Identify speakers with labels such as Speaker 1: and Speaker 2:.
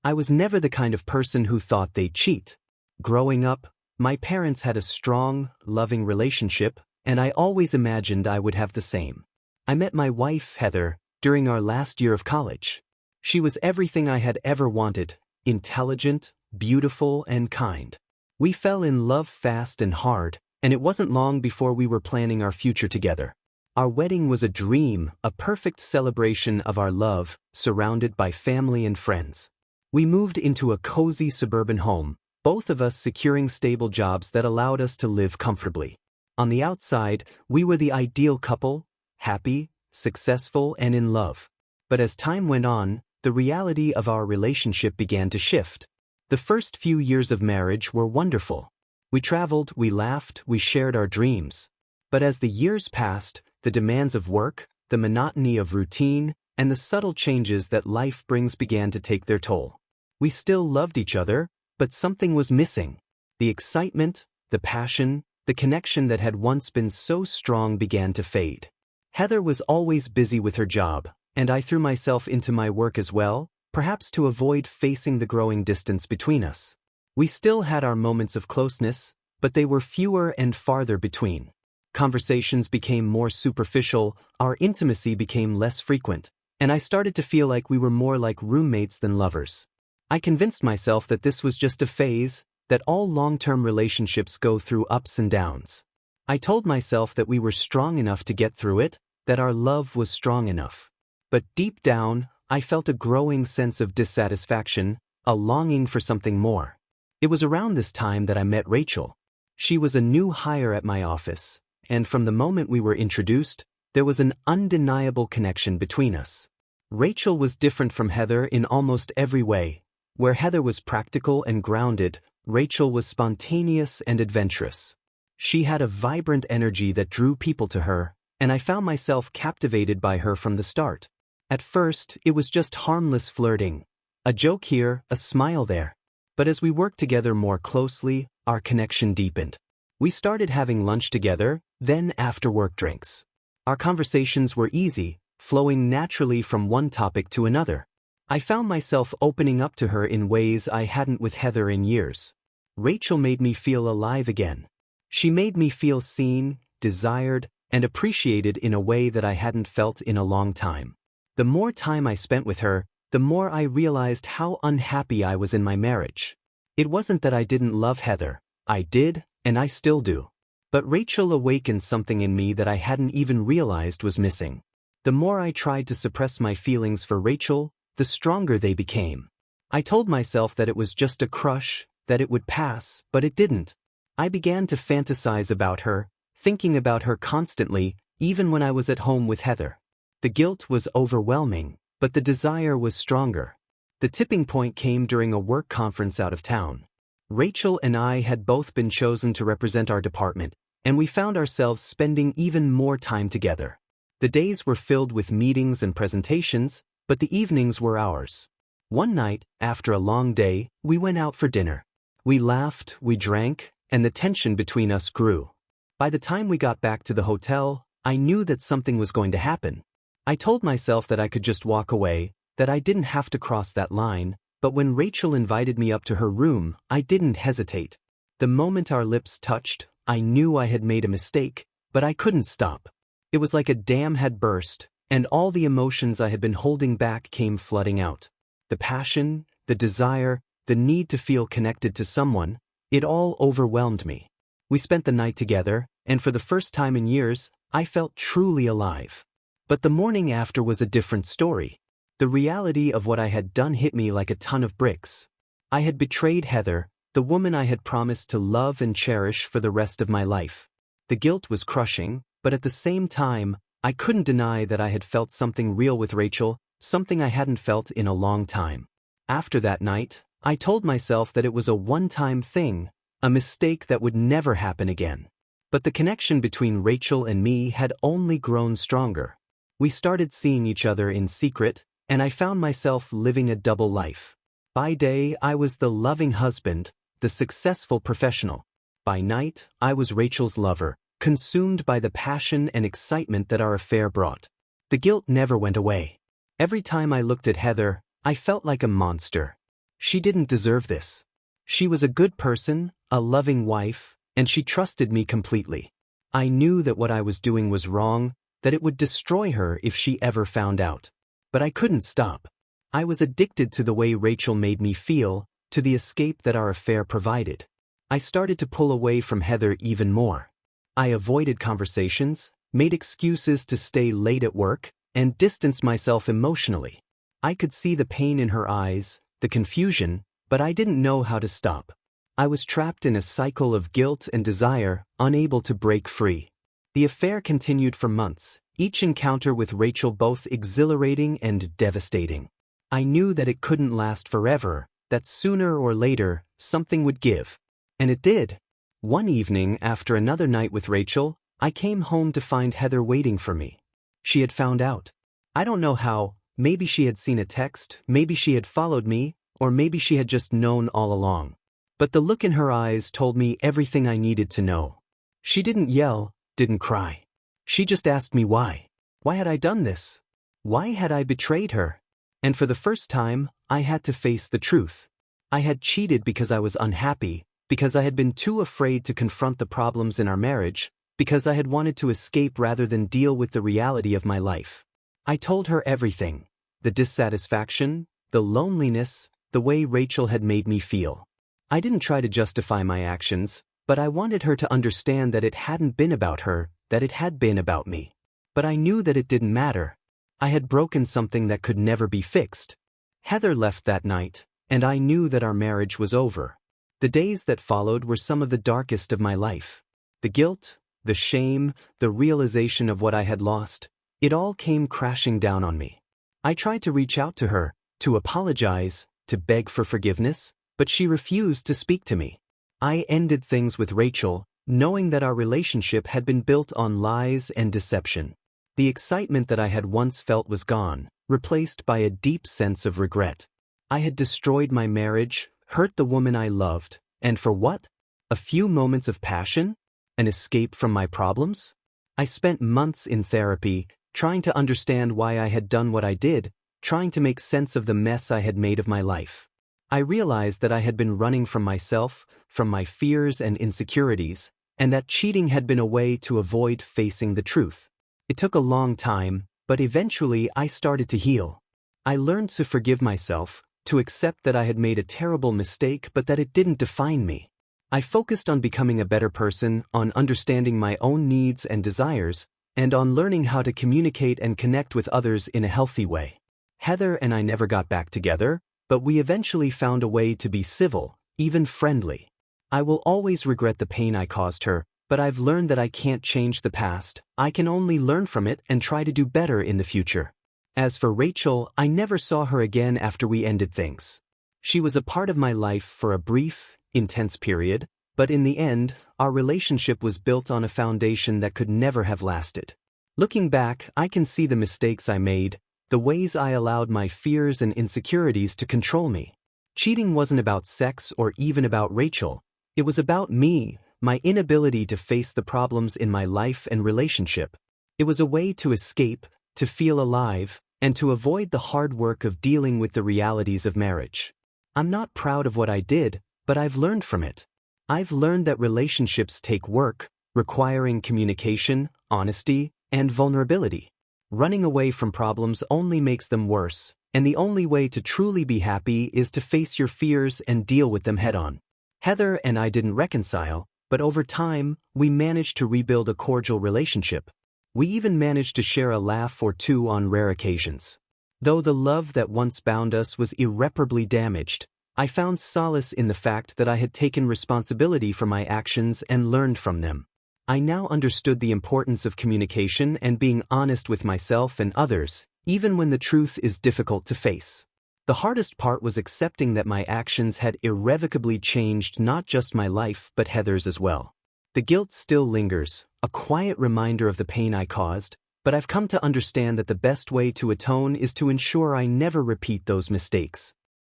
Speaker 1: I was never the kind of person who thought they'd cheat. Growing up, my parents had a strong, loving relationship, and I always imagined I would have the same. I met my wife, Heather, during our last year of college. She was everything I had ever wanted: intelligent, beautiful, and kind. We fell in love fast and hard, and it wasn't long before we were planning our future together. Our wedding was a dream, a perfect celebration of our love, surrounded by family and friends. We moved into a cozy suburban home, both of us securing stable jobs that allowed us to live comfortably. On the outside, we were the ideal couple, happy, successful, and in love. But as time went on, the reality of our relationship began to shift. The first few years of marriage were wonderful. We traveled, we laughed, we shared our dreams. But as the years passed, the demands of work, the monotony of routine, and the subtle changes that life brings began to take their toll. We still loved each other, but something was missing. The excitement, the passion, the connection that had once been so strong began to fade. Heather was always busy with her job, and I threw myself into my work as well, perhaps to avoid facing the growing distance between us. We still had our moments of closeness, but they were fewer and farther between. Conversations became more superficial, our intimacy became less frequent, and I started to feel like we were more like roommates than lovers. I convinced myself that this was just a phase, that all long-term relationships go through ups and downs. I told myself that we were strong enough to get through it, that our love was strong enough. But deep down, I felt a growing sense of dissatisfaction, a longing for something more. It was around this time that I met Rachel. She was a new hire at my office, and from the moment we were introduced, there was an undeniable connection between us. Rachel was different from Heather in almost every way. Where Heather was practical and grounded, Rachel was spontaneous and adventurous. She had a vibrant energy that drew people to her, and I found myself captivated by her from the start. At first, it was just harmless flirting. A joke here, a smile there. But as we worked together more closely, our connection deepened. We started having lunch together, then after-work drinks. Our conversations were easy, flowing naturally from one topic to another. I found myself opening up to her in ways I hadn't with Heather in years. Rachel made me feel alive again. She made me feel seen, desired, and appreciated in a way that I hadn't felt in a long time. The more time I spent with her, the more I realized how unhappy I was in my marriage. It wasn't that I didn't love Heather. I did, and I still do. But Rachel awakened something in me that I hadn't even realized was missing. The more I tried to suppress my feelings for Rachel, the stronger they became. I told myself that it was just a crush, that it would pass, but it didn't. I began to fantasize about her, thinking about her constantly, even when I was at home with Heather. The guilt was overwhelming, but the desire was stronger. The tipping point came during a work conference out of town. Rachel and I had both been chosen to represent our department, and we found ourselves spending even more time together. The days were filled with meetings and presentations, but the evenings were ours. One night, after a long day, we went out for dinner. We laughed, we drank, and the tension between us grew. By the time we got back to the hotel, I knew that something was going to happen. I told myself that I could just walk away, that I didn't have to cross that line, but when Rachel invited me up to her room, I didn't hesitate. The moment our lips touched, I knew I had made a mistake, but I couldn't stop. It was like a dam had burst, and all the emotions I had been holding back came flooding out. The passion, the desire, the need to feel connected to someone, it all overwhelmed me. We spent the night together, and for the first time in years, I felt truly alive. But the morning after was a different story. The reality of what I had done hit me like a ton of bricks. I had betrayed Heather, the woman I had promised to love and cherish for the rest of my life. The guilt was crushing, but at the same time, I couldn't deny that I had felt something real with Rachel, something I hadn't felt in a long time. After that night, I told myself that it was a one-time thing, a mistake that would never happen again. But the connection between Rachel and me had only grown stronger. We started seeing each other in secret, and I found myself living a double life. By day, I was the loving husband, the successful professional. By night, I was Rachel's lover, consumed by the passion and excitement that our affair brought. The guilt never went away. Every time I looked at Heather, I felt like a monster. She didn't deserve this. She was a good person, a loving wife, and she trusted me completely. I knew that what I was doing was wrong, that it would destroy her if she ever found out. But I couldn't stop. I was addicted to the way Rachel made me feel, to the escape that our affair provided. I started to pull away from Heather even more. I avoided conversations, made excuses to stay late at work, and distanced myself emotionally. I could see the pain in her eyes, the confusion, but I didn't know how to stop. I was trapped in a cycle of guilt and desire, unable to break free. The affair continued for months, each encounter with Rachel both exhilarating and devastating. I knew that it couldn't last forever, that sooner or later, something would give. And it did. One evening, after another night with Rachel, I came home to find Heather waiting for me. She had found out. I don't know how, maybe she had seen a text, maybe she had followed me, or maybe she had just known all along. But the look in her eyes told me everything I needed to know. She didn't yell, didn't cry. She just asked me why. Why had I done this? Why had I betrayed her? And for the first time, I had to face the truth. I had cheated because I was unhappy, because I had been too afraid to confront the problems in our marriage, because I had wanted to escape rather than deal with the reality of my life. I told her everything, the dissatisfaction, the loneliness, the way Rachel had made me feel. I didn't try to justify my actions, but I wanted her to understand that it hadn't been about her, that it had been about me. But I knew that it didn't matter. I had broken something that could never be fixed. Heather left that night, and I knew that our marriage was over. The days that followed were some of the darkest of my life. The guilt, the shame, the realization of what I had lost, it all came crashing down on me. I tried to reach out to her, to apologize, to beg for forgiveness, but she refused to speak to me. I ended things with Rachel, knowing that our relationship had been built on lies and deception. The excitement that I had once felt was gone, replaced by a deep sense of regret. I had destroyed my marriage, hurt the woman I loved, and for what? A few moments of passion? An escape from my problems? I spent months in therapy, trying to understand why I had done what I did, trying to make sense of the mess I had made of my life. I realized that I had been running from myself, from my fears and insecurities, and that cheating had been a way to avoid facing the truth. It took a long time, but eventually I started to heal. I learned to forgive myself, to accept that I had made a terrible mistake but that it didn't define me. I focused on becoming a better person, on understanding my own needs and desires, and on learning how to communicate and connect with others in a healthy way. Heather and I never got back together, but we eventually found a way to be civil, even friendly. I will always regret the pain I caused her, but I've learned that I can't change the past. I can only learn from it and try to do better in the future. As for Rachel, I never saw her again after we ended things. She was a part of my life for a brief, intense period, but in the end, our relationship was built on a foundation that could never have lasted. Looking back, I can see the mistakes I made, the ways I allowed my fears and insecurities to control me. Cheating wasn't about sex or even about Rachel. It was about me, my inability to face the problems in my life and relationship. It was a way to escape, to feel alive, and to avoid the hard work of dealing with the realities of marriage. I'm not proud of what I did, but I've learned from it. I've learned that relationships take work, requiring communication, honesty, and vulnerability. Running away from problems only makes them worse, and the only way to truly be happy is to face your fears and deal with them head-on. Heather and I didn't reconcile, but over time, we managed to rebuild a cordial relationship. We even managed to share a laugh or two on rare occasions. Though the love that once bound us was irreparably damaged, I found solace in the fact that I had taken responsibility for my actions and learned from them. I now understood the importance of communication and being honest with myself and others, even when the truth is difficult to face. The hardest part was accepting that my actions had irrevocably changed not just my life but Heather's as well. The guilt still lingers, a quiet reminder of the pain I caused, but I've come to understand that the best way to atone is to ensure I never repeat those mistakes.